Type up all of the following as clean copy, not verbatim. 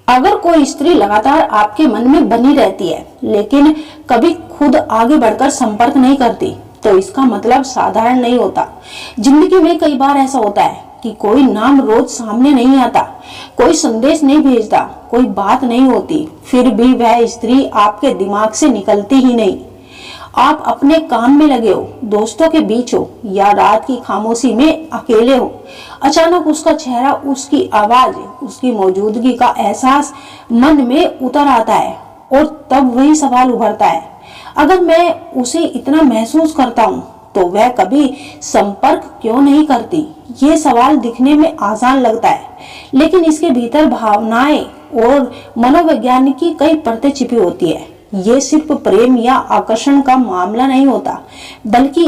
अगर कोई स्त्री लगातार आपके मन में बनी रहती है लेकिन कभी खुद आगे बढ़कर संपर्क नहीं करती, तो इसका मतलब साधारण नहीं होता। जिंदगी में कई बार ऐसा होता है कि कोई नाम रोज सामने नहीं आता, कोई संदेश नहीं भेजता, कोई बात नहीं होती, फिर भी वह स्त्री आपके दिमाग से निकलती ही नहीं। आप अपने काम में लगे हो, दोस्तों के बीच हो या रात की खामोशी में अकेले हो, अचानक उसका चेहरा, उसकी आवाज, उसकी मौजूदगी का एहसास मन में उतर आता है और तब वही सवाल उभरता है, अगर मैं उसे इतना महसूस करता हूँ तो वह कभी संपर्क क्यों नहीं करती। ये सवाल दिखने में आसान लगता है, लेकिन इसके भीतर भावनाएं और मनोविज्ञान की कई परतें छिपी होती है। ये सिर्फ प्रेम या आकर्षण का मामला नहीं होता, बल्कि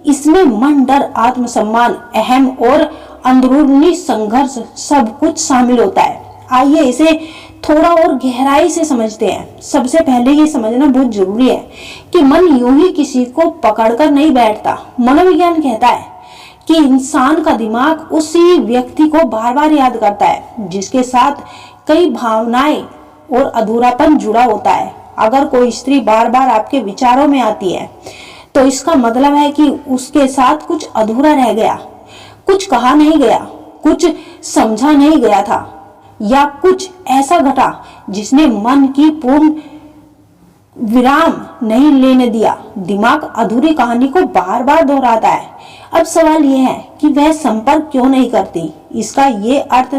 इसमें मन, डर, आत्मसम्मान, अहम और अंदरूनी संघर्ष सब कुछ शामिल होता है। आइए इसे थोड़ा और गहराई से समझते हैं। सबसे पहले ये समझना बहुत जरूरी है कि मन यूं ही किसी को पकड़कर नहीं बैठता। मनोविज्ञान कहता है कि इंसान का दिमाग उसी व्यक्ति को बार बार याद करता है जिसके साथ कई भावनाएं और अधूरापन जुड़ा होता है। अगर कोई स्त्री बार बार आपके विचारों में आती है तो इसका मतलब है कि उसके साथ कुछ अधूरा रह गया, कुछ कहा नहीं गया, कुछ समझा नहीं गया था, या कुछ ऐसा घटा जिसने मन की पूर्ण विराम नहीं लेने दिया। दिमाग अधूरी कहानी को बार बार दोहराता है। अब सवाल यह है कि वह संपर्क क्यों नहीं करती। इसका ये अर्थ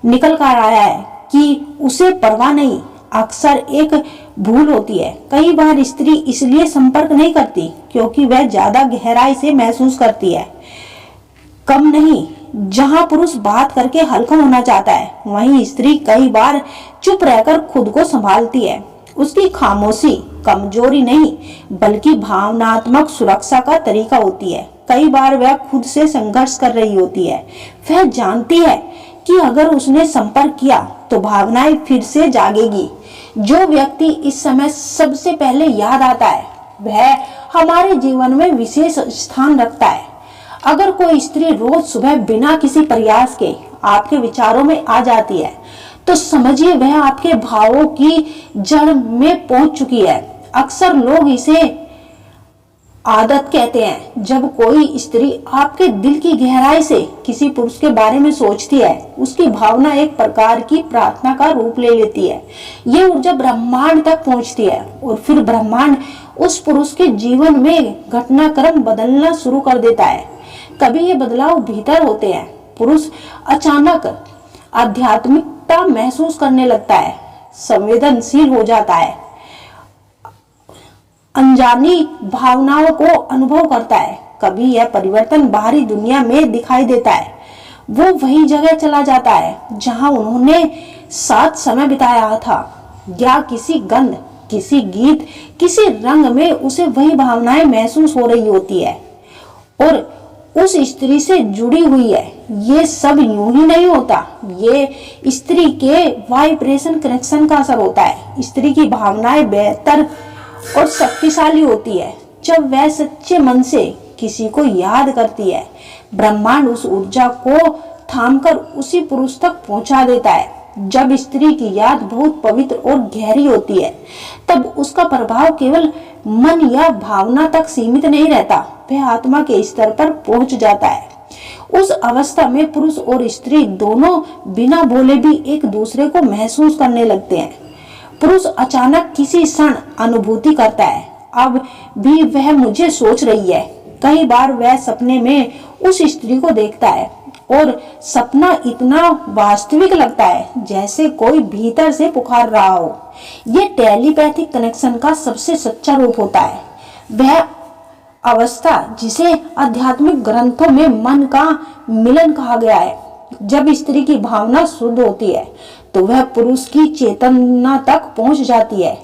निकल कर आया है कि उसे परवाह नहीं, अक्सर एक भूल होती है। कई बार स्त्री इसलिए संपर्क नहीं करती क्योंकि वह ज्यादा गहराई से महसूस करती है, कम नहीं। जहां पुरुष बात करके हल्का होना चाहता है, वहीं स्त्री कई बार चुप रहकर खुद को संभालती है। उसकी खामोशी कमजोरी नहीं, बल्कि भावनात्मक सुरक्षा का तरीका होती है। कई बार वह खुद से संघर्ष कर रही होती है। वह जानती है कि अगर उसने संपर्क किया तो भावनाएं फिर से जागेगी। जो व्यक्ति इस समय सबसे पहले याद आता है वह हमारे जीवन में विशेष स्थान रखता है। अगर कोई स्त्री रोज सुबह बिना किसी प्रयास के आपके विचारों में आ जाती है तो समझिए वह आपके भावों की जड़ में पहुंच चुकी है। अक्सर लोग इसे आदत कहते हैं। जब कोई स्त्री आपके दिल की गहराई से किसी पुरुष के बारे में सोचती है, उसकी भावना एक प्रकार की प्रार्थना का रूप ले लेती है। ये ऊर्जा ब्रह्मांड तक पहुंचती है और फिर ब्रह्मांड उस पुरुष के जीवन में घटनाक्रम बदलना शुरू कर देता है। कभी ये बदलाव भीतर होते हैं। पुरुष अचानक आध्यात्मिकता महसूस करने लगता है, संवेदनशील हो जाता है, अनजानी भावनाओं को अनुभव करता है। कभी यह परिवर्तन बाहरी दुनिया में दिखाई देता है। वो वही जगह चला जाता है जहां उन्होंने साथ समय बिताया था, या किसी गंध, किसी गीत, किसी रंग में उसे वही भावनाएं महसूस हो रही होती है और उस स्त्री से जुड़ी हुई है। ये सब यूं ही नहीं होता, ये स्त्री के वाइब्रेशन कनेक्शन का असर होता है। स्त्री की भावनाएं बेहतर और शक्तिशाली होती है जब वह सच्चे मन से किसी को याद करती है। ब्रह्मांड उस ऊर्जा को थामकर उसी पुरुष तक पहुंचा देता है। जब स्त्री की याद बहुत पवित्र और गहरी होती है तब उसका प्रभाव केवल मन या भावना तक सीमित नहीं रहता, वह आत्मा के स्तर पर पहुंच जाता है। उस अवस्था में पुरुष और स्त्री दोनों बिना बोले भी एक दूसरे को महसूस करने लगते हैं। पुरुष अचानक किसी क्षण अनुभूति करता है, अब भी वह मुझे सोच रही है। कई बार वह सपने में उस स्त्री को देखता है और सपना इतना वास्तविक लगता है जैसे कोई भीतर से पुकार रहा हो। ये टेलीपैथिक कनेक्शन का सबसे सच्चा रूप होता है। वह अवस्था जिसे आध्यात्मिक ग्रंथों में मन का मिलन कहा गया है। जब स्त्री की भावना शुद्ध होती है तो वह पुरुष की चेतना तक पहुंच जाती है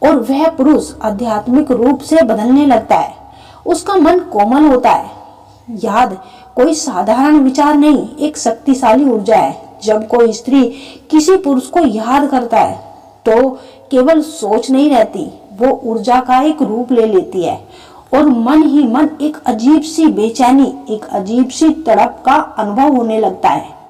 और वह पुरुष आध्यात्मिक रूप से बदलने लगता है। उसका मन कोमल होता है। याद कोई साधारण विचार नहीं, एक शक्तिशाली ऊर्जा है। जब कोई स्त्री किसी पुरुष को याद करता है तो केवल सोच नहीं रहती, वो ऊर्जा का एक रूप ले लेती है और मन ही मन एक अजीब सी बेचैनी, एक अजीब सी तड़प का अनुभव होने लगता है।